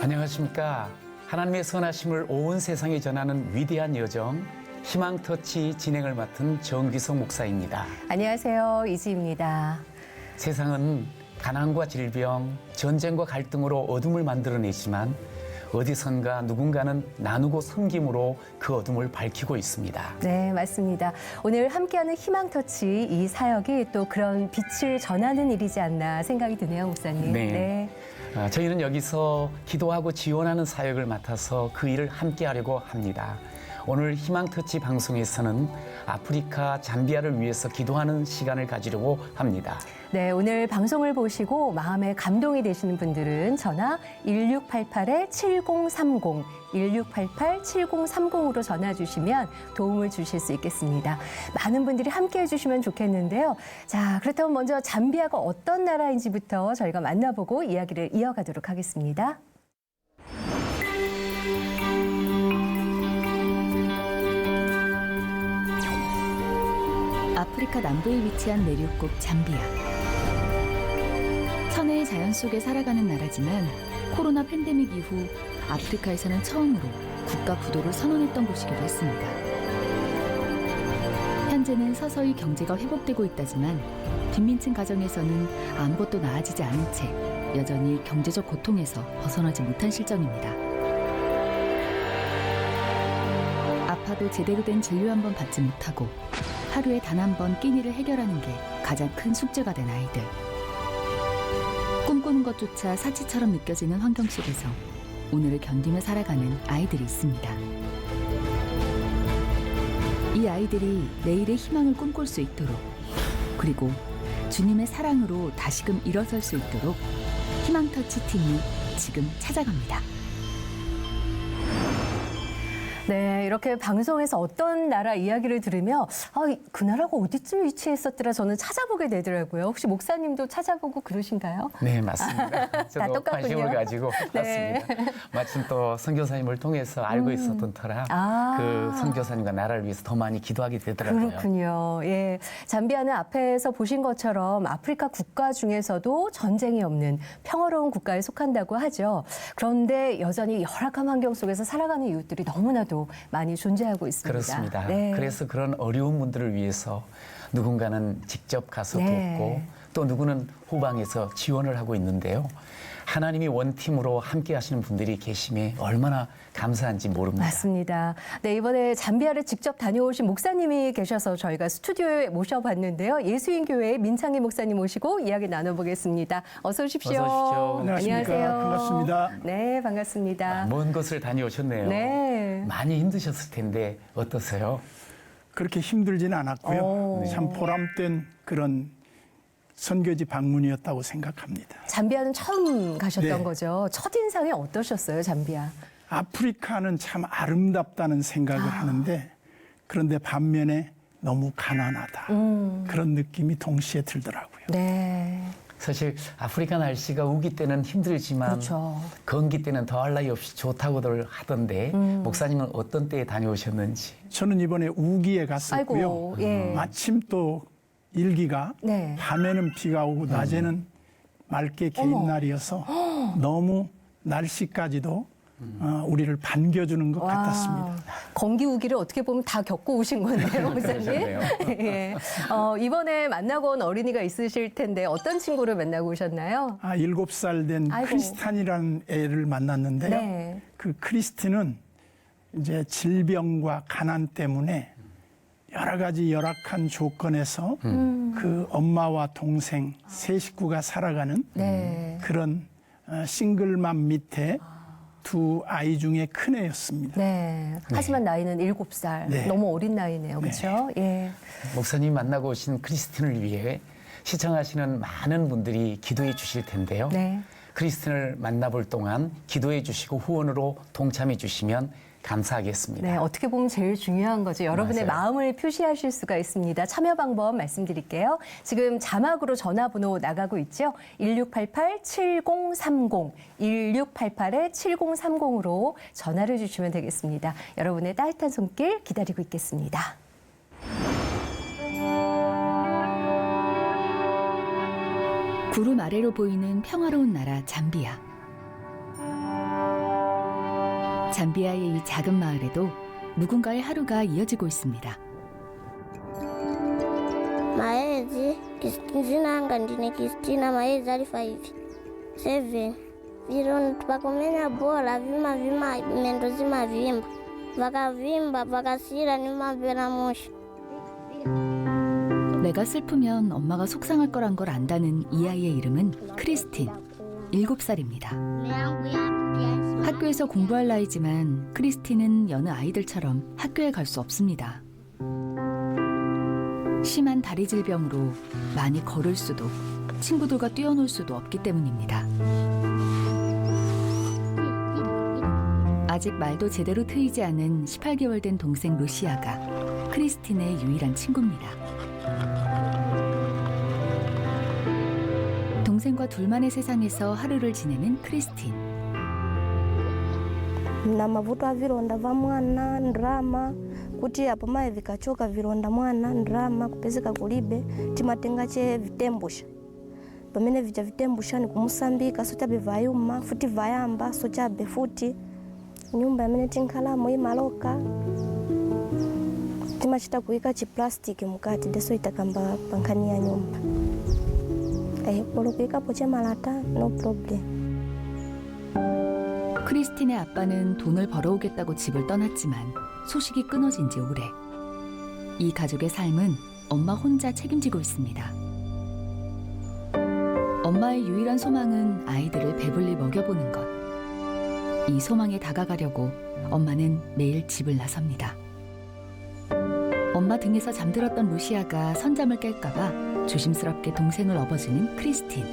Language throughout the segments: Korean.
안녕하십니까. 하나님의 선하심을 온 세상에 전하는 위대한 여정 희망터치 진행을 맡은 정기석 목사입니다. 안녕하세요. 이지입니다. 세상은 가난과 질병, 전쟁과 갈등으로 어둠을 만들어내지만 어디선가 누군가는 나누고 섬김으로 그 어둠을 밝히고 있습니다. 네, 맞습니다. 오늘 함께하는 희망터치 이 사역이 또 그런 빛을 전하는 일이지 않나 생각이 드네요, 목사님. 네. 저희는 여기서 기도하고 지원하는 사역을 맡아서 그 일을 함께하려고 합니다. 오늘 희망터치 방송에서는 아프리카 잠비아를 위해서 기도하는 시간을 가지려고 합니다. 네, 오늘 방송을 보시고 마음에 감동이 되시는 분들은 전화 1688-7030, 1688-7030으로 전화 주시면 도움을 주실 수 있겠습니다. 많은 분들이 함께 해주시면 좋겠는데요. 자, 그렇다면 먼저 잠비아가 어떤 나라인지부터 저희가 만나보고 이야기를 이어가도록 하겠습니다. 아프리카 남부에 위치한 내륙국 잠비아. 천혜의 자연 속에 살아가는 나라지만 코로나 팬데믹 이후 아프리카에서는 처음으로 국가 부도를 선언했던 곳이기도 했습니다. 현재는 서서히 경제가 회복되고 있다지만 빈민층 가정에서는 아무것도 나아지지 않은 채 여전히 경제적 고통에서 벗어나지 못한 실정입니다. 아파도 제대로 된 진료 한 번 받지 못하고 하루에 단 한 번 끼니를 해결하는 게 가장 큰 숙제가 된 아이들. 꿈꾸는 것조차 사치처럼 느껴지는 환경 속에서 오늘을 견디며 살아가는 아이들이 있습니다. 이 아이들이 내일의 희망을 꿈꿀 수 있도록, 그리고 주님의 사랑으로 다시금 일어설 수 있도록 희망터치 팀이 지금 찾아갑니다. 네, 이렇게 방송에서 어떤 나라 이야기를 들으며 그 나라가 어디쯤 위치했었더라 저는 찾아보게 되더라고요. 혹시 목사님도 찾아보고 그러신가요? 네, 맞습니다. 저도 똑같군요. 관심을 가지고 네. 봤습니다. 마침 또 선교사님을 통해서 알고 있었던 터라 그 선교사님과 나라를 위해서 더 많이 기도하게 되더라고요. 그렇군요. 예, 잠비아는 앞에서 보신 것처럼 아프리카 국가 중에서도 전쟁이 없는 평화로운 국가에 속한다고 하죠. 그런데 여전히 열악한 환경 속에서 살아가는 이웃들이 너무나도 많이 존재하고 있습니다. 그렇습니다. 네. 그래서 그런 어려운 분들을 위해서 누군가는 직접 가서 네. 돕고 또 누구는 후방에서 지원을 하고 있는데요. 하나님이 원팀으로 함께 하시는 분들이 계심에 얼마나 감사한지 모릅니다. 맞습니다. 네, 이번에 잠비아를 직접 다녀오신 목사님이 계셔서 저희가 스튜디오에 모셔봤는데요. 예수인교회의 민창희 목사님 모시고 이야기 나눠보겠습니다. 어서 오십시오. 어서 오십시오. 안녕하십니까. 안녕하세요. 반갑습니다. 네, 반갑습니다. 먼 곳을 다녀오셨네요. 네. 많이 힘드셨을 텐데 어떠세요? 그렇게 힘들지는 않았고요. 오. 참 보람된 그런 선교지 방문이었다고 생각합니다. 잠비아는 처음 가셨던 네. 거죠. 첫인상이 어떠셨어요, 잠비아? 아프리카는 참 아름답다는 생각을 하는데 그런데 반면에 너무 가난하다. 그런 느낌이 동시에 들더라고요. 네. 사실 아프리카 날씨가 우기 때는 힘들지만 그렇죠. 건기 때는 더할 나위 없이 좋다고들 하던데 목사님은 어떤 때에 다녀오셨는지. 저는 이번에 우기에 갔었고요. 아이고, 예. 마침 또 일기가 네. 밤에는 비가 오고 낮에는 맑게 개인 날이어서 너무 날씨까지도 우리를 반겨주는 것 같았습니다. 건기 우기를 어떻게 보면 다 겪고 오신 건데요, 목사님. 그러셨네요. 예. 이번에 만나고 온 어린이가 있으실 텐데 어떤 친구를 만나고 오셨나요? 7살 된 아이고. 크리스탄이라는 애를 만났는데요. 네. 그 크리스틴은 이제 질병과 가난 때문에 여러 가지 열악한 조건에서 그 엄마와 동생 세 식구가 살아가는 네. 그런 싱글맘 밑에 두 아이 중에 큰 애였습니다. 네. 하지만 나이는 7살. 네. 너무 어린 나이네요. 그렇죠? 예. 목사님이 만나고 오신 크리스틴을 위해 시청하시는 많은 분들이 기도해 주실 텐데요. 네. 크리스틴을 만나볼 동안 기도해 주시고 후원으로 동참해 주시면 감사하겠습니다. 네, 어떻게 보면 제일 중요한 거죠. 여러분의 맞아요. 마음을 표시하실 수가 있습니다. 참여 방법 말씀드릴게요. 지금 자막으로 전화번호 나가고 있죠. 1688-7030, 1688-7030으로 전화를 주시면 되겠습니다. 여러분의 따뜻한 손길 기다리고 있겠습니다. 구름 아래로 보이는 평화로운 나라 잠비아. 잠비아의 이 작은 마을에도 누군가의 하루가 이어지고 있습니다. Maezi, jina anga ndine Kristina Maezi ali 5, 7. Viro pakumenya bola vima mendo zima vimba. Vakavimba vakasira nimamvera musha. 내가 슬프면 엄마가 속상할 거란 걸 안다는 이 아이의 이름은 크리스틴, 7살입니다. 학교에서 공부할 나이지만 크리스틴은 여느 아이들처럼 학교에 갈 수 없습니다. 심한 다리 질병으로 많이 걸을 수도 친구들과 뛰어놀 수도 없기 때문입니다. 아직 말도 제대로 트이지 않은 18개월 된 동생 루시아가 크리스틴의 유일한 친구입니다. 동생과 둘만의 세상에서 하루를 지내는 크리스틴. Na mavuto a vironda va mwana ndrama kuti apo mai vikachoka vironda mwana ndrama kupezeka kulibe timatenga che vitembusha pamene vija vitembusha ni kumusambika so chabe vayuma futi vayamba so chabe futi nyumba yamene tinkhalamo imaloka timachita kuika chiplastiki mukati deso itakamba pankhani ya nyumba polo kuikapo chemalata no problem. 크리스틴의 아빠는 돈을 벌어오겠다고 집을 떠났지만 소식이 끊어진 지 오래. 이 가족의 삶은 엄마 혼자 책임지고 있습니다. 엄마의 유일한 소망은 아이들을 배불리 먹여보는 것. 이 소망에 다가가려고 엄마는 매일 집을 나섭니다. 엄마 등에서 잠들었던 루시아가 선잠을 깰까봐 조심스럽게 동생을 업어주는 크리스틴.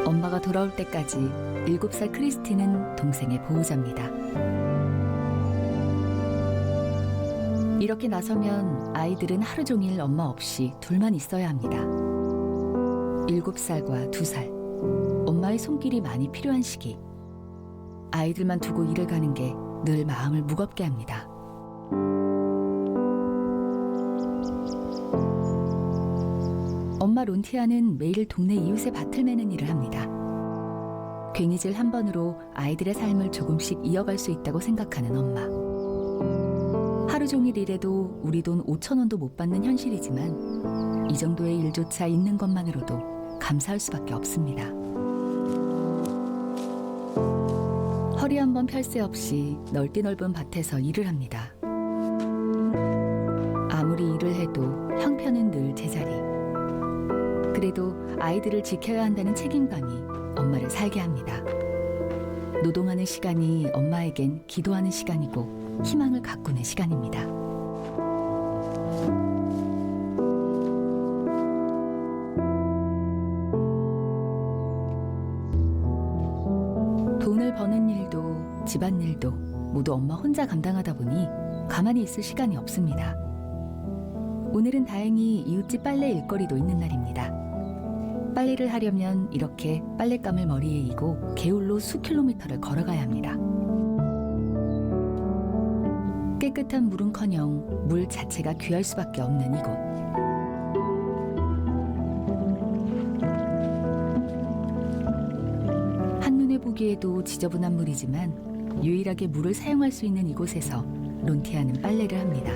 엄마가 돌아올 때까지 7살 크리스틴은 동생의 보호자입니다. 이렇게 나서면 아이들은 하루 종일 엄마 없이 둘만 있어야 합니다. 7살과 2살, 엄마의 손길이 많이 필요한 시기. 아이들만 두고 일을 가는 게 늘 마음을 무겁게 합니다. 엄마 론티아는 매일 동네 이웃의 밭을 매는 일을 합니다. 괭이질 한 번으로 아이들의 삶을 조금씩 이어갈 수 있다고 생각하는 엄마. 하루 종일 일해도 우리 돈 5,000원도 못 받는 현실이지만 이 정도의 일조차 있는 것만으로도 감사할 수밖에 없습니다. 허리 한 번 펼 새 없이 넓디 넓은 밭에서 일을 합니다. 아무리 일을 해도 형편은 늘 제자리. 그래도 아이들을 지켜야 한다는 책임감이 엄마를 살게 합니다. 노동하는 시간이 엄마에겐 기도하는 시간이고 희망을 가꾸는 시간입니다. 돈을 버는 일도 집안일도 모두 엄마 혼자 감당하다 보니 가만히 있을 시간이 없습니다. 오늘은 다행히 이웃집 빨래 일거리도 있는 날입니다. 빨래를 하려면 이렇게 빨랫감을 머리에 이고 개울로 수킬로미터를 걸어가야 합니다. 깨끗한 물은커녕 물 자체가 귀할 수밖에 없는 이곳. 한눈에 보기에도 지저분한 물이지만 유일하게 물을 사용할 수 있는 이곳에서 론티아는 빨래를 합니다.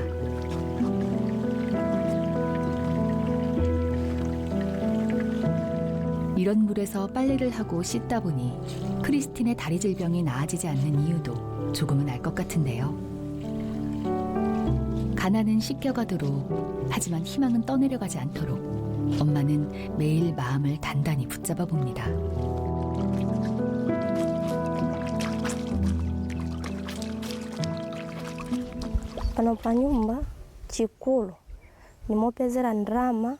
이런 물에서 빨래를 하고 씻다 보니 크리스틴의 다리 질병이 나아지지 않는 이유도 조금은 알 것 같은데요. 가난은 씻겨가도록 하지만 희망은 떠내려가지 않도록 엄마는 매일 마음을 단단히 붙잡아 봅니다. Pano pa nyumba chikulu nimopezera ndrama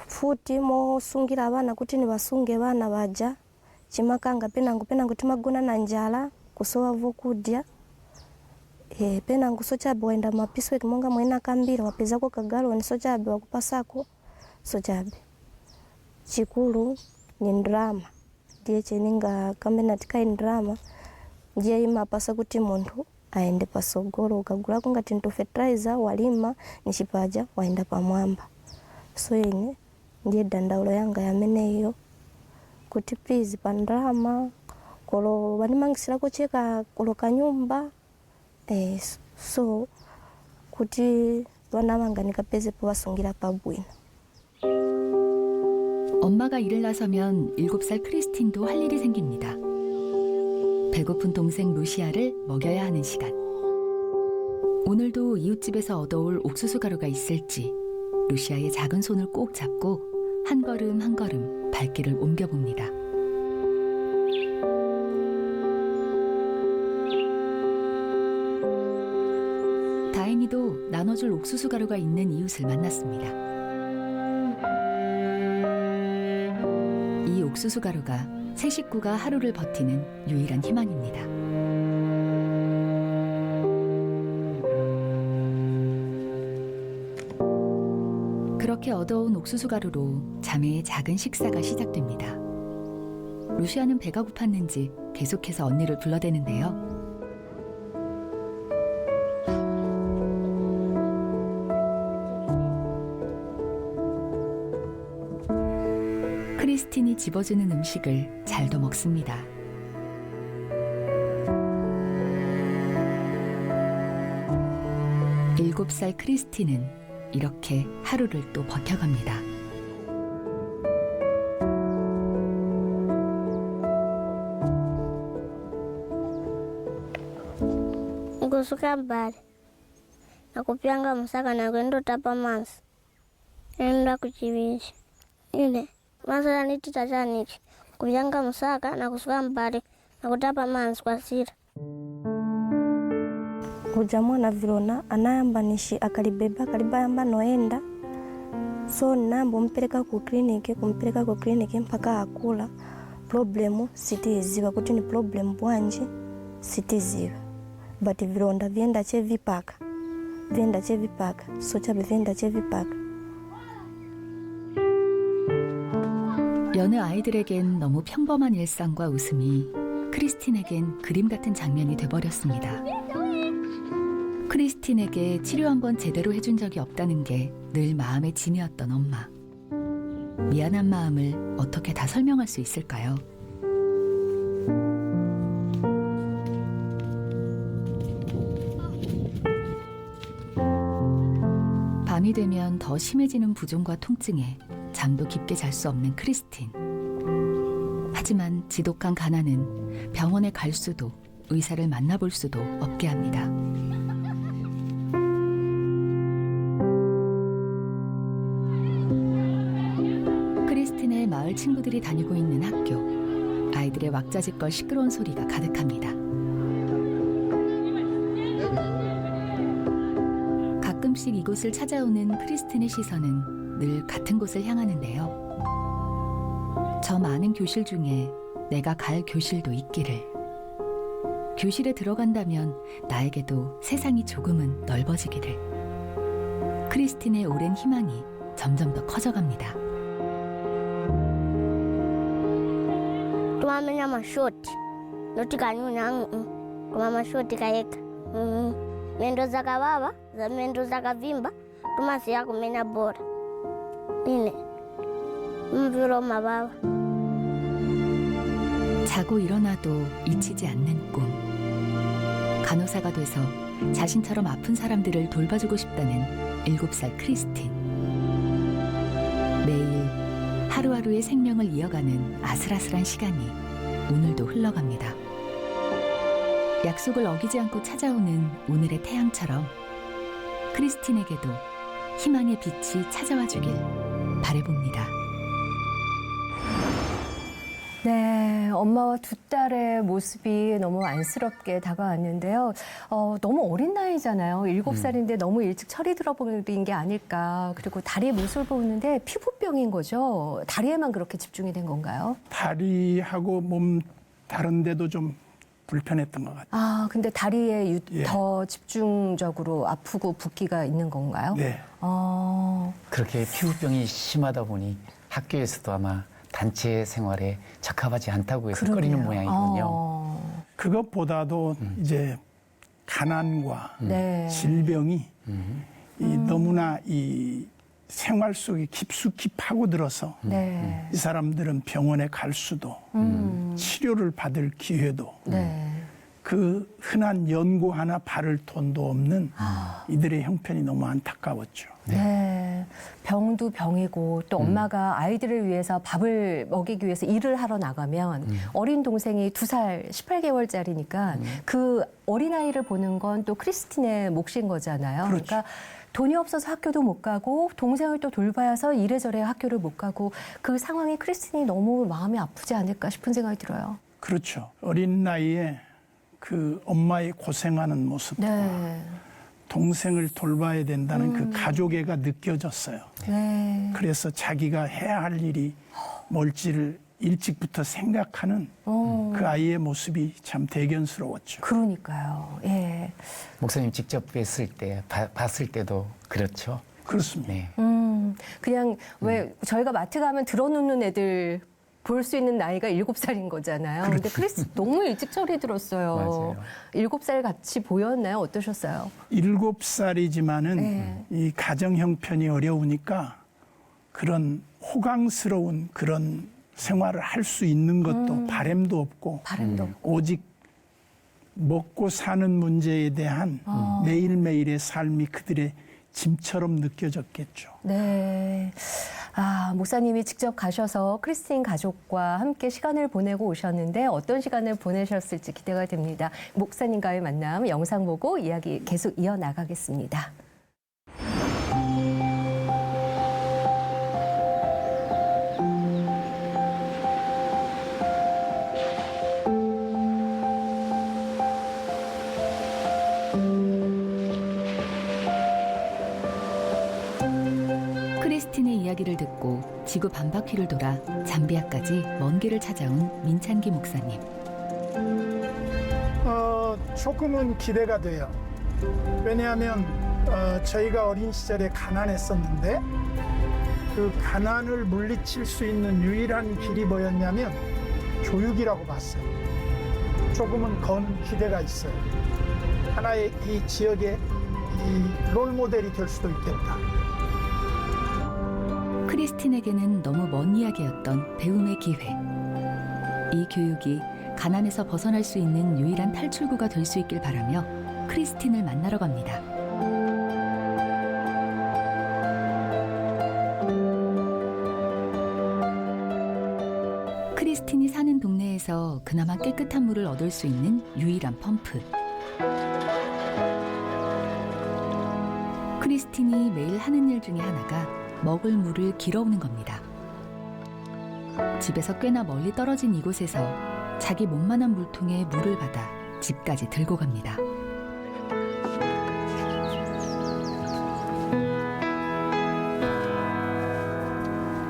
futi mosungira vana kuti nivasunge vana vaja chimakanga penangu timagona na njala kusowa vokudya penangu sochabe waenda mapisweki monga mwena kambira wapezako kagaloni sochabe wakupasako sochabe chikulu ni ndrama ndiye cheninga kambena tikai ndrama ndiye imapasa kuti muntu aende pasogolo ukagulako ngati nto fertilizer walima nichipaja waenda pamwamba so ine ndiye dandaulo yanga yameneyo kuti please pandrama kolo vanimangisirako cheka kolo kanyumba so kuti vana vanga nikapeze povasungira pabwino. 엄마가 일을 나서면 7살 크리스틴도 할 일이 생깁니다. 배고픈 동생 루시아를 먹여야 하는 시간. 오늘도 이웃집에서 얻어올 옥수수 가루가 있을지 루시아의 작은 손을 꼭 잡고 한 걸음 한 걸음 발길을 옮겨봅니다. 다행히도 나눠줄 옥수수 가루가 있는 이웃을 만났습니다. 이 옥수수 가루가 세 식구가 하루를 버티는 유일한 희망입니다. 그렇게 얻어온 옥수수 가루로 자매의 작은 식사가 시작됩니다. 루시아는 배가 고팠는지 계속해서 언니를 불러대는데요. 크리스틴이 집어주는 음식을 잘도 먹습니다. 일곱 살 크리스틴은 이렇게 하루를 또 버텨갑니다. Kusuka mbali nakupyanga msaka nakwenda tapa mansi enda kuchivisha ile masala nitita chaniki kupyanga msaka nakusuka mbali nakutapa mansi kwa sira Ujamwana vilona anayamba nishi akalibeba akalibayamba noenda so nambo kumpeleka ku kliniki mpaka akula problemu sitiziva kuti ni problemu bwanji sitiziva but vilonda vyenda chevipaka so chabe vyenda chevipaka. 여느 아이들에겐 너무 평범한 일상과 웃음이 크리스틴에겐 그림 같은 장면이 돼버렸습니다. 크리스틴에게 치료 한번 제대로 해준 적이 없다는 게 늘 마음의 짐이었던 엄마. 미안한 마음을 어떻게 다 설명할 수 있을까요? 밤이 되면 더 심해지는 부종과 통증에 잠도 깊게 잘 수 없는 크리스틴. 하지만 지독한 가난은 병원에 갈 수도 의사를 만나볼 수도 없게 합니다. 크리스틴의 마을 친구들이 다니고 있는 학교. 아이들의 왁자지껄 시끄러운 소리가 가득합니다. 가끔씩 이곳을 찾아오는 크리스틴의 시선은 늘 같은 곳을 향하는데요. 저 많은 교실 중에 내가 갈 교실도 있기를. 교실에 들어간다면 나에게도 세상이 조금은 넓어지기를. 크리스틴의 오랜 희망이 점점 더 커져갑니다. tumamenya mashoti notikanyunya kuma mashoti kayeka mendo zakavava mendo zakavimba tumasiya kumenya bora ine mviro mavava. 자고 일어나도 잊히지 않는 꿈. 간호사가 돼서 자신처럼 아픈 사람들을 돌봐주고 싶다는 7살 크리스틴. 매일 하루하루의 생명을 이어가는 아슬아슬한 시간이 오늘도 흘러갑니다. 약속을 어기지 않고 찾아오는 오늘의 태양처럼 크리스틴에게도 희망의 빛이 찾아와 주길 바라봅니다. 네, 엄마와 두 딸의 모습이 너무 안쓰럽게 다가왔는데요. 너무 어린 나이잖아요. 7살인데 너무 일찍 철이 들어버린 게 아닐까. 그리고 다리 모습을 보는데 피부병인 거죠. 다리에만 그렇게 집중이 된 건가요? 다리하고 몸 다른 데도 좀 불편했던 것 같아요. 아, 근데 다리에 예. 더 집중적으로 아프고 붓기가 있는 건가요? 네. 그렇게 피부병이 심하다 보니 학교에서도 아마 단체 생활에 적합하지 않다고 해서 꺼리는 모양이군요. 그것보다도 이제 가난과 네. 질병이 이 너무나 이 생활 속에 깊숙이 파고들어서 네. 이 사람들은 병원에 갈 수도 치료를 받을 기회도 네. 그 흔한 연고 하나 바를 돈도 없는 이들의 형편이 너무 안타까웠죠. 네. 병도 병이고 또 엄마가 아이들을 위해서 밥을 먹이기 위해서 일을 하러 나가면 어린 동생이 2살 18개월짜리니까 그 어린아이를 보는 건 또 크리스틴의 몫인 거잖아요. 그렇죠. 그러니까 돈이 없어서 학교도 못 가고 동생을 또 돌봐야 해서 이래저래 학교를 못 가고 그 상황에 크리스틴이 너무 마음이 아프지 않을까 싶은 생각이 들어요. 그렇죠. 어린 나이에 그 엄마의 고생하는 모습, 네. 동생을 돌봐야 된다는 그 가족애가 느껴졌어요. 네. 그래서 자기가 해야 할 일이 뭘지를 일찍부터 생각하는 그 아이의 모습이 참 대견스러웠죠. 그러니까요. 예. 목사님 직접 뵀을 때, 봤을 때도 그렇죠. 그렇습니다. 네. 그냥 왜 저희가 마트 가면 들어놓는 애들 볼 수 있는 나이가 7살인 거잖아요. 근데 크리스 너무 일찍 철이 들었어요. 맞아요. 7살 같이 보였나요? 어떠셨어요? 7살이지만은 네. 이 가정 형편이 어려우니까 그런 호강스러운 그런 생활을 할 수 있는 것도 바램도 없고 바람도 없고. 오직 먹고 사는 문제에 대한 매일매일의 삶이 그들의 짐처럼 느껴졌겠죠. 네. 아, 목사님이 직접 가셔서 크리스틴 가족과 함께 시간을 보내고 오셨는데 어떤 시간을 보내셨을지 기대가 됩니다. 목사님과의 만남 영상 보고 이야기 계속 이어나가겠습니다. 크리스틴의 이야기를 듣고 지구 반바퀴를 돌아 잠비아까지 먼 길을 찾아온 민찬기 목사님. 조금은 기대가 돼요. 왜냐하면 저희가 어린 시절에 가난했었는데 그 가난을 물리칠 수 있는 유일한 길이 뭐였냐면 교육이라고 봤어요. 조금은 건 기대가 있어요. 하나의 이 지역의 이 롤모델이 될 수도 있겠다. 크리스틴에게는 너무 먼 이야기였던 배움의 기회. 이 교육이 가난에서 벗어날 수 있는 유일한 탈출구가 될 수 있길 바라며 크리스틴을 만나러 갑니다. 크리스틴이 사는 동네에서 그나마 깨끗한 물을 얻을 수 있는 유일한 펌프. 크리스틴이 매일 하는 일 중에 하나가 먹을 물을 길어오는 겁니다. 집에서 꽤나 멀리 떨어진 이곳에서 자기 몸만한 물통에 물을 받아 집까지 들고 갑니다.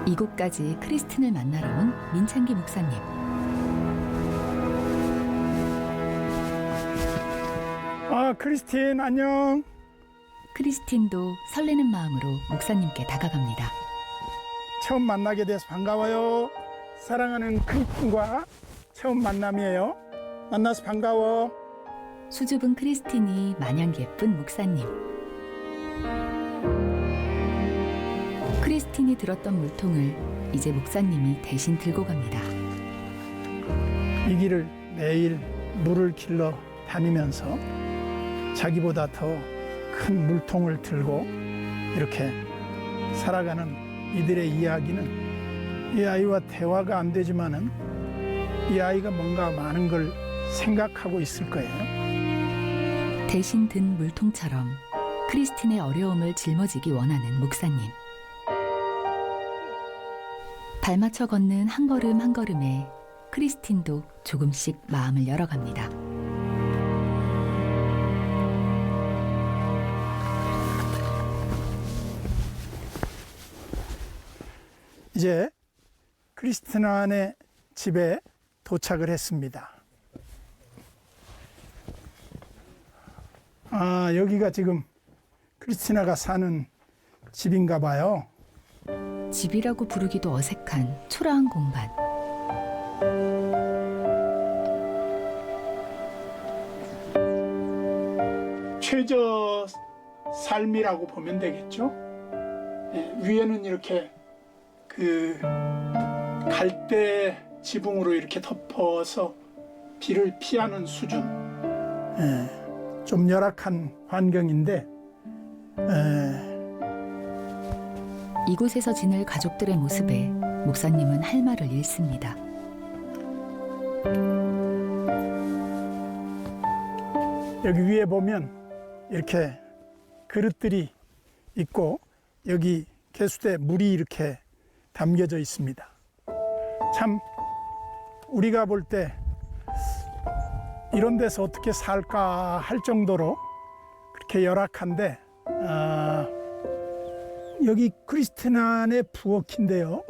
이곳까지 크리스틴을 만나러 온 민찬기 목사님. 크리스틴 안녕. 크리스틴도 설레는 마음으로 목사님께 다가갑니다. 처음 만나게 돼서 반가워요. 사랑하는 크리스틴과 처음 만남이에요. 만나서 반가워. 수줍은 크리스틴이 마냥 예쁜 목사님. 크리스틴이 들었던 물통을 이제 목사님이 대신 들고 갑니다. 이 길을 매일 물을 길러 다니면서 자기보다 더 큰 물통을 들고 이렇게 살아가는 이들의 이야기는 이 아이와 대화가 안 되지만은 이 아이가 뭔가 많은 걸 생각하고 있을 거예요. 대신 든 물통처럼 크리스틴의 어려움을 짊어지기 원하는 목사님. 발맞춰 걷는 한 걸음 한 걸음에 크리스틴도 조금씩 마음을 열어갑니다. 이제 크리스티나의 집에 도착을 했습니다. 여기가 지금 크리스티나가 사는 집인가 봐요. 집이라고 부르기도 어색한 초라한 공간. 최저 삶이라고 보면 되겠죠. 위에는 이렇게 그 갈대 지붕으로 이렇게 덮어서 비를 피하는 수준. 좀 열악한 환경인데 이곳에서 지낼 가족들의 모습에 목사님은 할 말을 잃습니다. 여기 위에 보면 이렇게 그릇들이 있고 여기 개수대에 물이 이렇게 담겨져 있습니다. 참 우리가 볼 때 이런 데서 어떻게 살까 할 정도로 그렇게 열악한데 여기 크리스티난의 부엌인데요.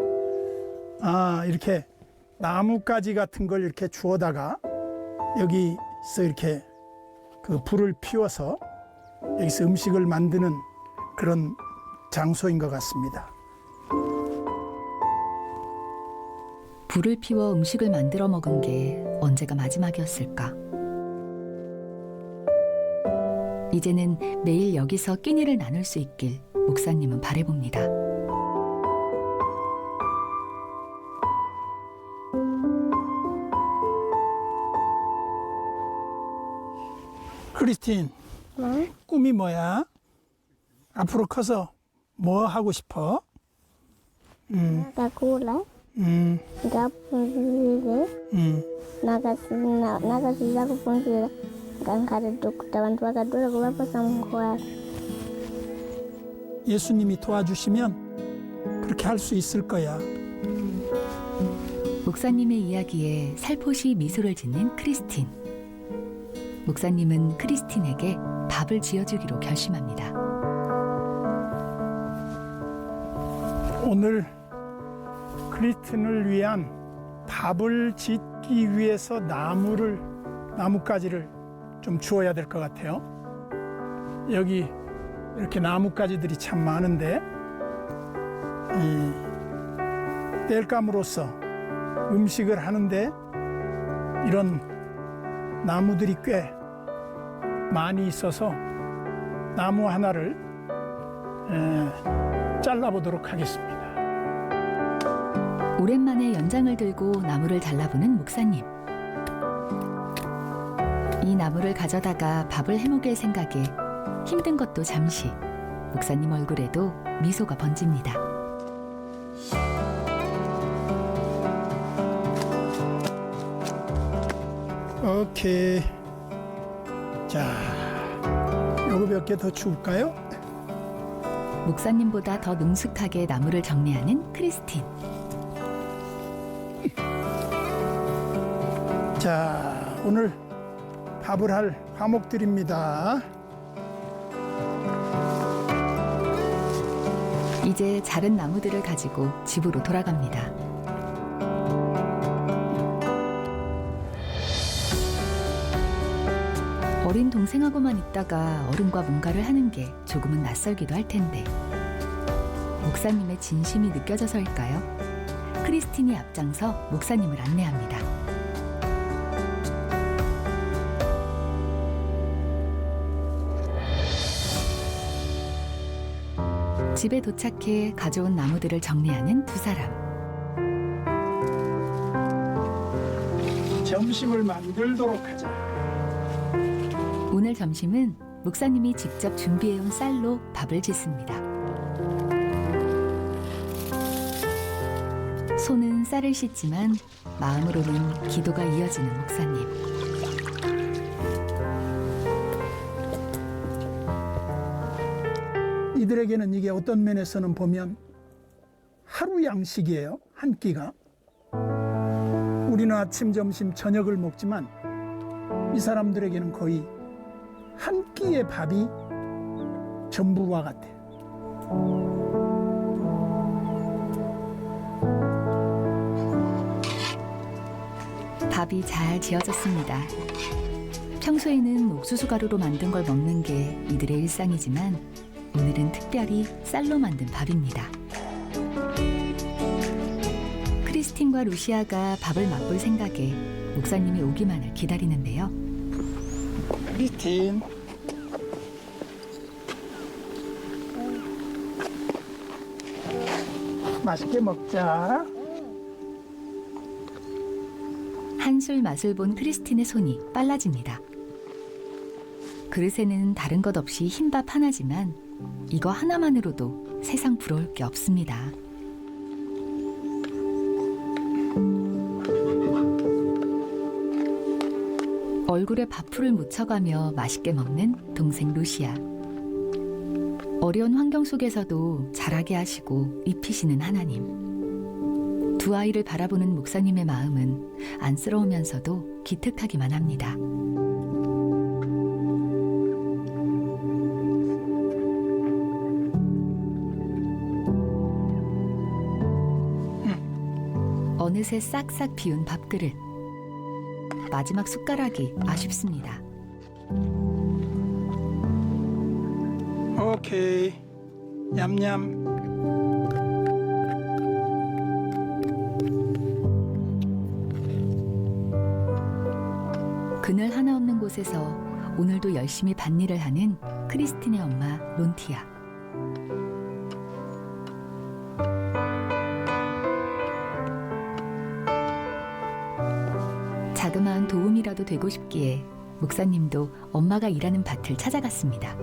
이렇게 나뭇가지 같은 걸 이렇게 주워다가 여기서 이렇게 그 불을 피워서 여기서 음식을 만드는 그런 장소인 것 같습니다. 불을 피워 음식을 만들어 먹은 게 언제가 마지막이었을까? 이제는 매일 여기서 끼니를 나눌 수 있길 목사님은 바라봅니다. 크리스틴, 꿈이 뭐야? 앞으로 커서 뭐 하고 싶어? Nakakula, nikapunzire, nakasiza kupunzira, nkankhala dokuta abantu bakadula kubapasa munkuwala. 예수님이 도와주시면 그렇게 할 수 있을 거야. 목사님의 이야기에 살포시 미소를 짓는 크리스틴. 목사님은 크리스틴에게 밥을 지어주기로 결심합니다. 오늘 크리스틴을 위한 밥을 짓기 위해서 나뭇가지를 좀 주어야 될 것 같아요. 여기 이렇게 나뭇가지들이 참 많은데 땔감으로써 음식을 하는데 이런 나무들이 꽤 많이 있어서 나무 하나를 잘라보도록 하겠습니다. 오랜만에 연장을 들고 나무를 잘라보는 목사님. 이 나무를 가져다가 밥을 해먹일 생각에 힘든 것도 잠시 목사님 얼굴에도 미소가 번집니다. 오케이. 자, 요거 몇 개 더 주울까요? 목사님보다 더 능숙하게 나무를 정리하는 크리스틴. 자, 오늘 밥을 할 화목들입니다. 이제 자른 나무들을 가지고 집으로 돌아갑니다. 어린 동생하고만 있다가 어른과 뭔가를 하는 게 조금은 낯설기도 할 텐데 목사님의 진심이 느껴져서일까요? 크리스틴이 앞장서 목사님을 안내합니다. 집에 도착해 가져온 나무들을 정리하는 두 사람. 점심을 만들도록 하자. 오늘 점심은 목사님이 직접 준비해온 쌀로 밥을 짓습니다. 손은 쌀을 씻지만 마음으로는 기도가 이어지는 목사님. 이들에게는 이게 어떤 면에서는 보면 하루 양식이에요. 한 끼가. 우리는 아침, 점심, 저녁을 먹지만 이 사람들에게는 거의 한 끼의 밥이 전부와 같아요. 밥이 잘 지어졌습니다. 평소에는 옥수수 가루로 만든 걸 먹는 게 이들의 일상이지만 오늘은 특별히 쌀로 만든 밥입니다. 크리스틴과 루시아가 밥을 맛볼 생각에 목사님이 오기만을 기다리는데요. 크리스틴, 맛있게 먹자. 한술 맛을 본 크리스틴의 손이 빨라집니다. 그릇에는 다른 것 없이 흰밥 하나지만 이거 하나만으로도 세상 부러울 게 없습니다. 얼굴에 밥풀을 묻혀가며 맛있게 먹는 동생 루시아. 어려운 환경 속에서도 자라게 하시고 입히시는 하나님. 두 아이를 바라보는 목사님의 마음은 안쓰러우면서도 기특하기만 합니다. 어느새 싹싹 비운 밥그릇. 마지막 숟가락이 아쉽습니다. 오케이. 냠냠. 그늘 하나 없는 곳에서 오늘도 열심히 밭일을 하는 크리스틴의 엄마 론티아. 자그마한 도움이라도 되고 싶기에 목사님도 엄마가 일하는 밭을 찾아갔습니다.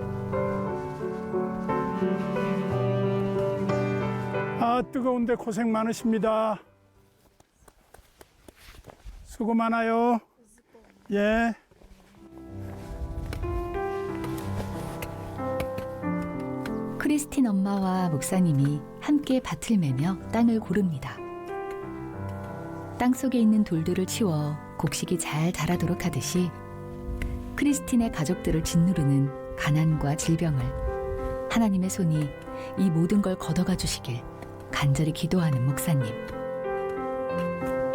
아, 뜨거운데 고생 많으십니다. 수고 많아요. 예. 크리스틴 엄마와 목사님이 함께 밭을 매며 땅을 고릅니다. 땅 속에 있는 돌들을 치워 곡식이 잘 자라도록 하듯이 크리스틴의 가족들을 짓누르는 가난과 질병을 하나님의 손이 이 모든 걸 걷어가 주시길 간절히 기도하는 목사님.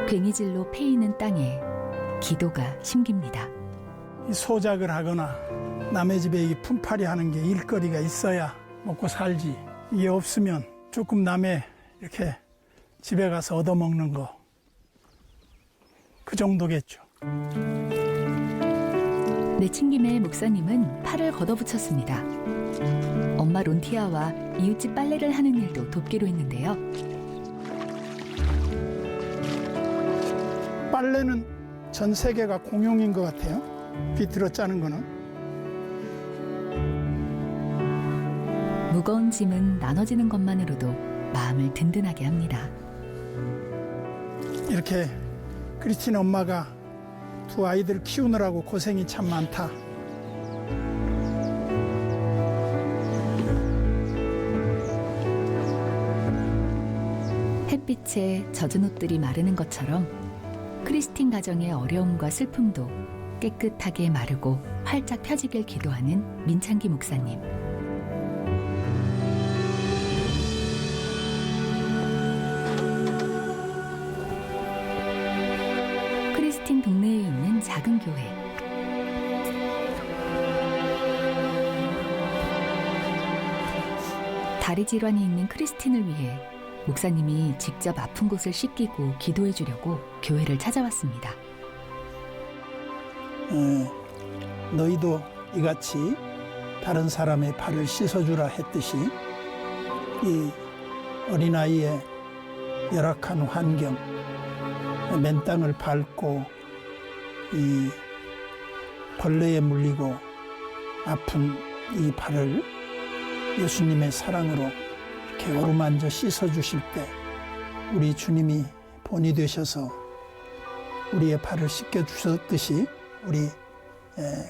괭이질로 패이는 땅에 기도가 심깁니다. 이 소작을 하거나 남의 집에 이 품팔이 하는 게 일거리가 있어야 먹고 살지. 이게 없으면 조금 남의 이렇게 집에 가서 얻어먹는 거. 그 정도겠죠. 내친김에 목사님은 팔을 걷어붙였습니다. 엄마 론티아와 이웃집 빨래를 하는 일도 돕기로 했는데요. 빨래는 전 세계가 공용인 것 같아요. 비틀어 짜는 거는. 무거운 짐은 나눠지는 것만으로도 마음을 든든하게 합니다. 이렇게 크리스틴 엄마가 두 아이들 키우느라고 고생이 참 많다. 햇빛에 젖은 옷들이 마르는 것처럼 크리스틴 가정의 어려움과 슬픔도 깨끗하게 마르고 활짝 펴지길 기도하는 민창기 목사님. 크리스틴 동네에 있는 작은 교회. 다리 질환이 있는 크리스틴을 위해 목사님이 직접 아픈 곳을 씻기고 기도해 주려고 교회를 찾아왔습니다. 너희도 이같이 다른 사람의 발을 씻어주라 했듯이 이 어린아이의 열악한 환경, 맨 땅을 밟고 이 벌레에 물리고 아픈 이 발을 예수님의 사랑으로 이렇게 어루만져 씻어주실 때 우리 주님이 본이 되셔서 우리의 발을 씻겨주셨듯이 우리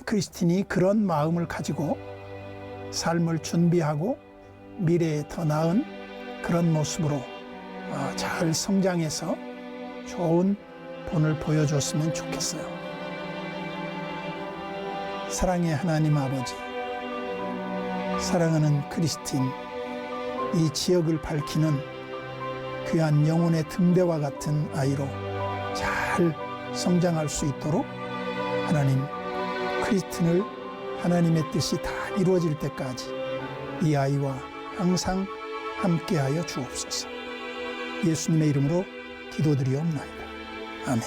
크리스틴이 그런 마음을 가지고 삶을 준비하고 미래에 더 나은 그런 모습으로 잘 성장해서 좋은 본을 보여줬으면 좋겠어요. 사랑의 하나님 아버지, 사랑하는 크리스틴, 이 지역을 밝히는 귀한 영혼의 등대와 같은 아이로 잘 성장할 수 있도록 하나님, 크리스틴을 하나님의 뜻이 다 이루어질 때까지 이 아이와 항상 함께하여 주옵소서. 예수님의 이름으로 기도드리옵나이다. 아멘.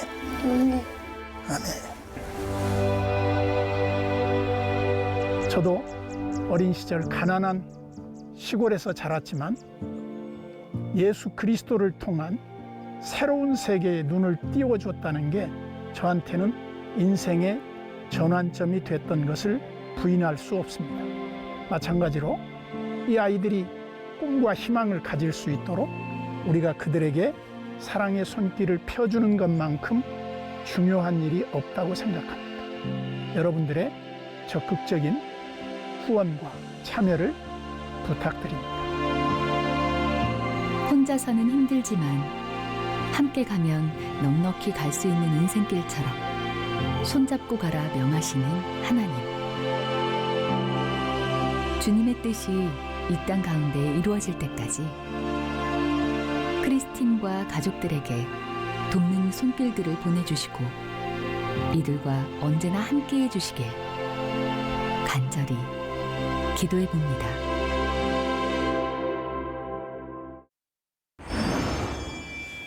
아멘. 저도 어린 시절 가난한 시골에서 자랐지만 예수 그리스도를 통한 새로운 세계에 눈을 띄워줬다는 게 저한테는 인생의 전환점이 됐던 것을 부인할 수 없습니다. 마찬가지로 이 아이들이 꿈과 희망을 가질 수 있도록 우리가 그들에게 사랑의 손길을 펴주는 것만큼 중요한 일이 없다고 생각합니다. 여러분들의 적극적인 후원과 참여를 부탁드립니다. 혼자서는 힘들지만 함께 가면 넉넉히 갈 수 있는 인생길처럼 손잡고 가라 명하시는 하나님. 주님의 뜻이 이 땅 가운데 이루어질 때까지 크리스틴과 가족들에게 돕는 손길들을 보내주시고 이들과 언제나 함께해 주시길 간절히 기도해 봅니다.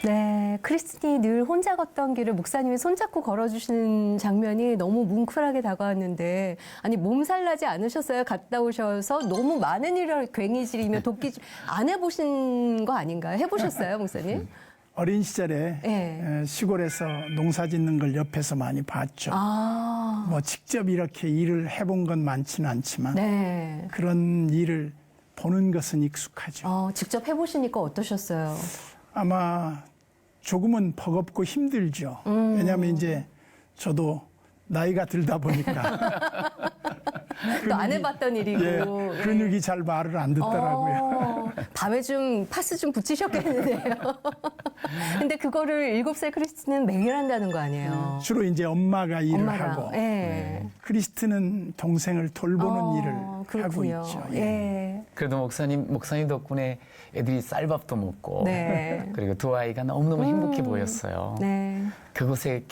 네, 크리스틴이 늘 혼자 걷던 길을 목사님이 손잡고 걸어주시는 장면이 너무 뭉클하게 다가왔는데, 아니 몸살 나지 않으셨어요? 갔다 오셔서 너무 많은 일을 괭이질이며 도끼질 안 해보신 거 아닌가요? 해보셨어요, 목사님? 어린 시절에 네. 시골에서 농사 짓는 걸 옆에서 많이 봤죠. 아, 뭐 직접 이렇게 일을 해본 건 많지는 않지만 네. 그런 일을 보는 것은 익숙하죠. 직접 해보시니까 어떠셨어요? 아마 조금은 버겁고 힘들죠. 왜냐하면 이제 저도 나이가 들다 보니까 또 안 해봤던 일이고. 예, 근육이 잘 말을 안 듣더라고요. 밤에 좀 파스 좀 붙이셨겠는데요. 근데 그거를 7살 크리스틴은 매일 한다는 거 아니에요? 주로 이제 엄마가 일을 엄마랑. 하고 예. 크리스트는 동생을 돌보는 일을 그렇군요. 하고 있죠. 예. 그래도 목사님 덕분에 애들이 쌀밥도 먹고 네. 그리고 두 아이가 너무너무 행복해 보였어요. 네. 그곳에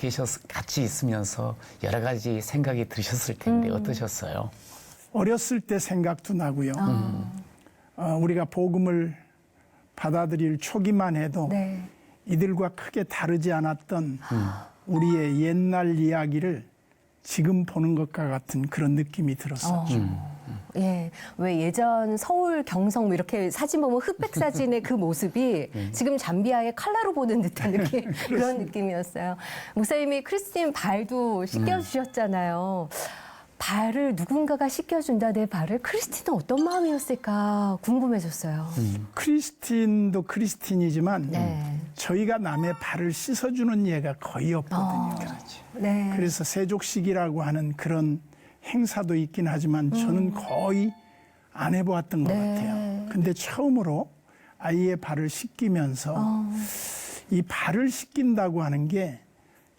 같이 있으면서 여러 가지 생각이 드셨을 텐데 어떠셨어요? 어렸을 때 생각도 나고요. 우리가 복음을 받아들일 초기만 해도 네. 이들과 크게 다르지 않았던 우리의 옛날 이야기를 지금 보는 것과 같은 그런 느낌이 들었었죠. 예. 왜 예전 서울 경성 뭐 이렇게 사진 보면 흑백 사진의 그 모습이 지금 잠비아의 칼라로 보는 듯한 느낌, 그런 느낌이었어요. 목사님이 크리스틴 발도 씻겨주셨잖아요. 발을 누군가가 씻겨준다, 내 발을. 크리스틴은 어떤 마음이었을까 궁금해졌어요. 크리스틴도 크리스틴이지만 네. 저희가 남의 발을 씻어주는 예가 거의 없거든요. 네. 그래서 세족식이라고 하는 그런 행사도 있긴 하지만 저는 거의 안 해보았던 것 네. 같아요. 근데 처음으로 아이의 발을 씻기면서 이 발을 씻긴다고 하는 게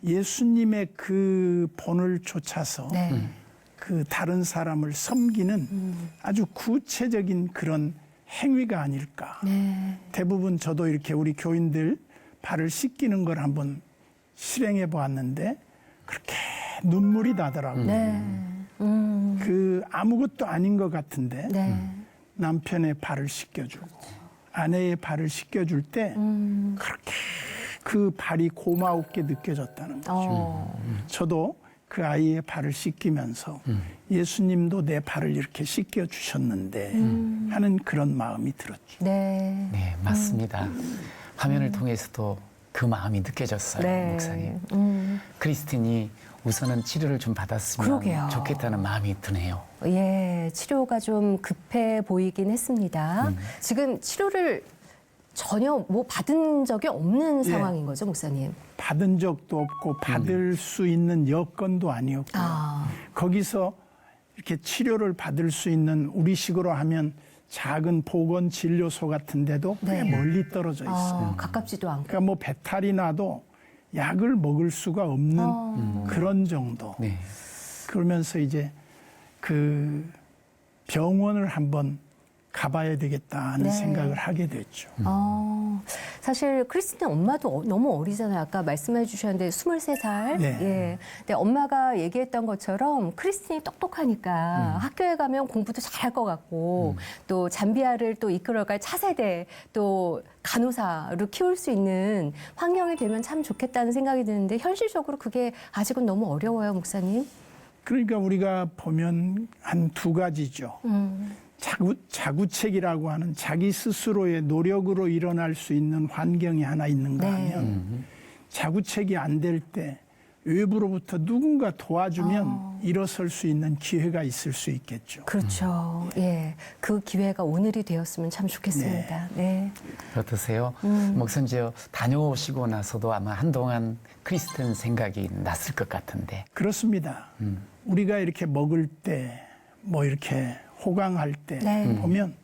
예수님의 그 본을 좇아서 네. 그 다른 사람을 섬기는 아주 구체적인 그런 행위가 아닐까. 네. 대부분 저도 이렇게 우리 교인들 발을 씻기는 걸 한번 실행해 보았는데 그렇게 눈물이 나더라고요. 네. 그 아무것도 아닌 것 같은데 네. 남편의 발을 씻겨주고 아내의 발을 씻겨줄 때 그렇게 그 발이 고마웠게 느껴졌다는 거죠. 저도 그 아이의 발을 씻기면서 예수님도 내 발을 이렇게 씻겨주셨는데 하는 그런 마음이 들었죠. 네. 네, 맞습니다. 화면을 통해서도 그 마음이 느껴졌어요, 네. 목사님. 크리스틴이 우선은 치료를 좀 받았으면 그러게요. 좋겠다는 마음이 드네요. 예, 치료가 좀 급해 보이긴 했습니다. 지금 치료를 전혀 뭐 받은 적이 없는 예. 상황인 거죠, 목사님? 받은 적도 없고 받을 수 있는 여건도 아니었고 아, 거기서 이렇게 치료를 받을 수 있는 우리식으로 하면 작은 보건진료소 같은 데도 꽤 네. 멀리 떨어져 있어요. 가깝지도 않고. 그러니까 뭐 배탈이 나도 약을 먹을 수가 없는 그런 정도. 네. 그러면서 이제 그 병원을 한번 가봐야 되겠다는 네. 생각을 하게 됐죠. 사실 크리스틴 엄마도 너무 어리잖아요. 아까 말씀해 주셨는데 23살. 네. 예. 근데 엄마가 얘기했던 것처럼 크리스틴이 똑똑하니까 학교에 가면 공부도 잘할 것 같고 또 잠비아를 또 이끌어갈 차세대 또 간호사로 키울 수 있는 환경이 되면 참 좋겠다는 생각이 드는데 현실적으로 그게 아직은 너무 어려워요, 목사님. 그러니까 우리가 보면 한 두 가지죠. 자구책이라고 하는 자기 스스로의 노력으로 일어날 수 있는 환경이 하나 있는가 네. 하면 자구책이 안 될 때 외부로부터 누군가 도와주면 일어설 수 있는 기회가 있을 수 있겠죠. 그렇죠. 예. 그 기회가 오늘이 되었으면 참 좋겠습니다. 네. 어떠세요? 목사님 저 다녀오시고 나서도 아마 한동안 크리스천 생각이 났을 것 같은데. 그렇습니다. 우리가 이렇게 먹을 때, 뭐 이렇게 호강할 때 네. 보면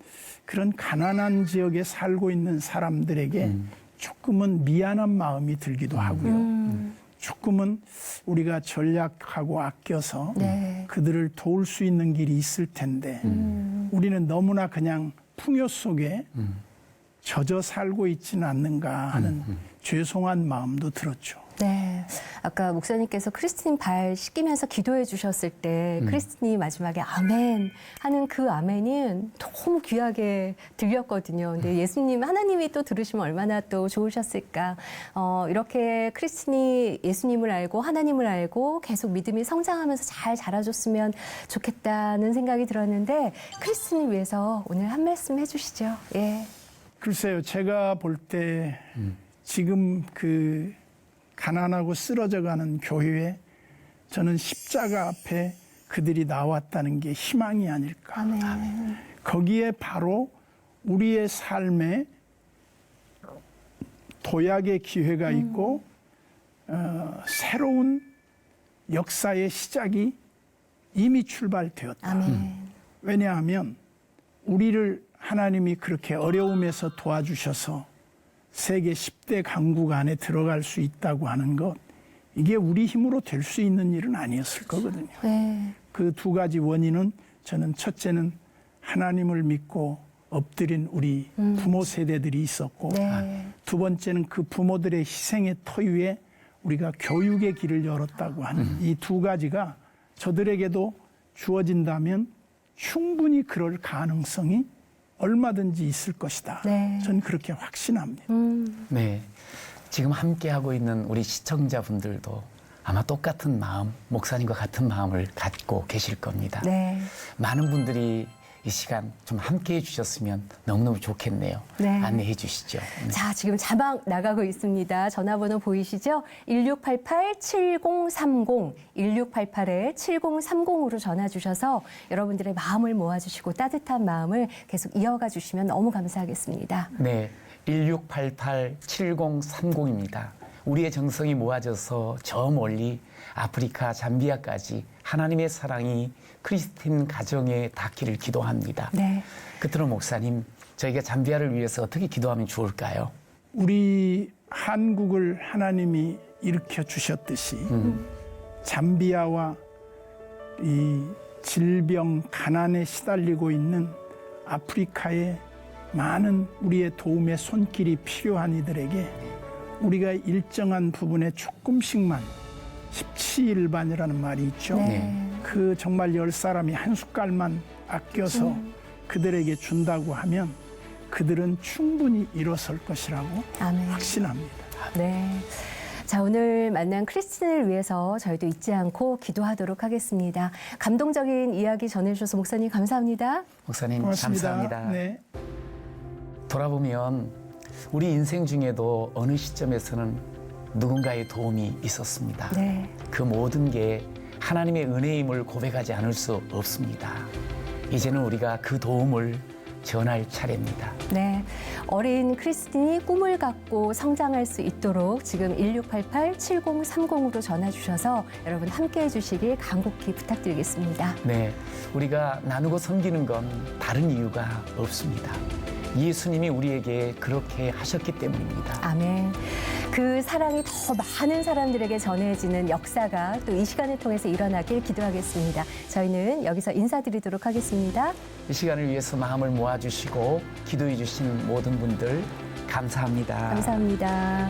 그런 가난한 지역에 살고 있는 사람들에게 조금은 미안한 마음이 들기도 하고요. 조금은 우리가 전략하고 아껴서 네. 그들을 도울 수 있는 길이 있을 텐데 우리는 너무나 그냥 풍요 속에 젖어 살고 있지는 않는가 하는 죄송한 마음도 들었죠. 네. 아까 목사님께서 크리스틴 발 씻기면서 기도해 주셨을 때 크리스틴이 마지막에 아멘 하는 그 아멘은 너무 귀하게 들렸거든요. 근데 예수님, 하나님이 또 들으시면 얼마나 또 좋으셨을까. 이렇게 크리스틴이 예수님을 알고 하나님을 알고 계속 믿음이 성장하면서 잘 자라줬으면 좋겠다는 생각이 들었는데 크리스틴을 위해서 오늘 한 말씀 해주시죠. 예. 글쎄요, 제가 볼 때 지금 그 가난하고 쓰러져가는 교회에 저는 십자가 앞에 그들이 나왔다는 게 희망이 아닐까. 아멘. 거기에 바로 우리의 삶에 도약의 기회가 있고 새로운 역사의 시작이 이미 출발되었다. 아멘. 왜냐하면 우리를 하나님이 그렇게 어려움에서 도와주셔서 세계 10대 강국 안에 들어갈 수 있다고 하는 것, 이게 우리 힘으로 될 수 있는 일은 아니었을 거거든요. 네. 그 두 가지 원인은 저는 첫째는 하나님을 믿고 엎드린 우리 부모 세대들이 있었고 네. 두 번째는 그 부모들의 희생의 터 위에 우리가 교육의 길을 열었다고 하는 이 두 가지가 저들에게도 주어진다면 충분히 그럴 가능성이 얼마든지 있을 것이다. 네. 저는 그렇게 확신합니다. 네. 지금 함께하고 있는 우리 시청자분들도 아마 똑같은 마음, 목사님과 같은 마음을 갖고 계실 겁니다. 네. 많은 분들이 이 시간 좀 함께해 주셨으면 너무너무 좋겠네요. 네. 안내해 주시죠. 네. 자, 지금 자막 나가고 있습니다. 전화번호 보이시죠? 1688-7030, 1688-7030으로 전화 주셔서 여러분들의 마음을 모아주시고 따뜻한 마음을 계속 이어가 주시면 너무 감사하겠습니다. 네, 1688-7030입니다. 우리의 정성이 모아져서 저 멀리 아프리카 잠비아까지 하나님의 사랑이 크리스틴 가정에 닿기를 기도합니다. 네. 끝으로 목사님, 저희가 잠비아를 위해서 어떻게 기도하면 좋을까요? 우리 한국을 하나님이 일으켜 주셨듯이 잠비아와 이 질병, 가난에 시달리고 있는 아프리카의 많은 우리의 도움의 손길이 필요한 이들에게 우리가 일정한 부분에 조금씩만 십시일반이라는 말이 있죠. 네. 그 정말 10사람이 한 숟갈만 아껴서 그들에게 준다고 하면 그들은 충분히 일어설 것이라고 아멘. 확신합니다. 네. 자, 오늘 만난 크리스틴을 위해서 저희도 잊지 않고 기도하도록 하겠습니다. 감동적인 이야기 전해주셔서 목사님 감사합니다. 목사님 고맙습니다. 감사합니다. 네. 돌아보면 우리 인생 중에도 어느 시점에서는 누군가의 도움이 있었습니다. 네. 그 모든 게 하나님의 은혜임을 고백하지 않을 수 없습니다. 이제는 우리가 그 도움을 전할 차례입니다. 네. 어린 크리스틴이 꿈을 갖고 성장할 수 있도록 지금 1688-7030으로 전화 주셔서 여러분 함께해 주시길 간곡히 부탁드리겠습니다. 네, 우리가 나누고 섬기는 건 다른 이유가 없습니다. 예수님이 우리에게 그렇게 하셨기 때문입니다. 아멘. 그 사랑이 더 많은 사람들에게 전해지는 역사가 또 이 시간을 통해서 일어나길 기도하겠습니다. 저희는 여기서 인사드리도록 하겠습니다. 이 시간을 위해서 마음을 모아주시고 기도해 주신 모든 분들 감사합니다. 감사합니다.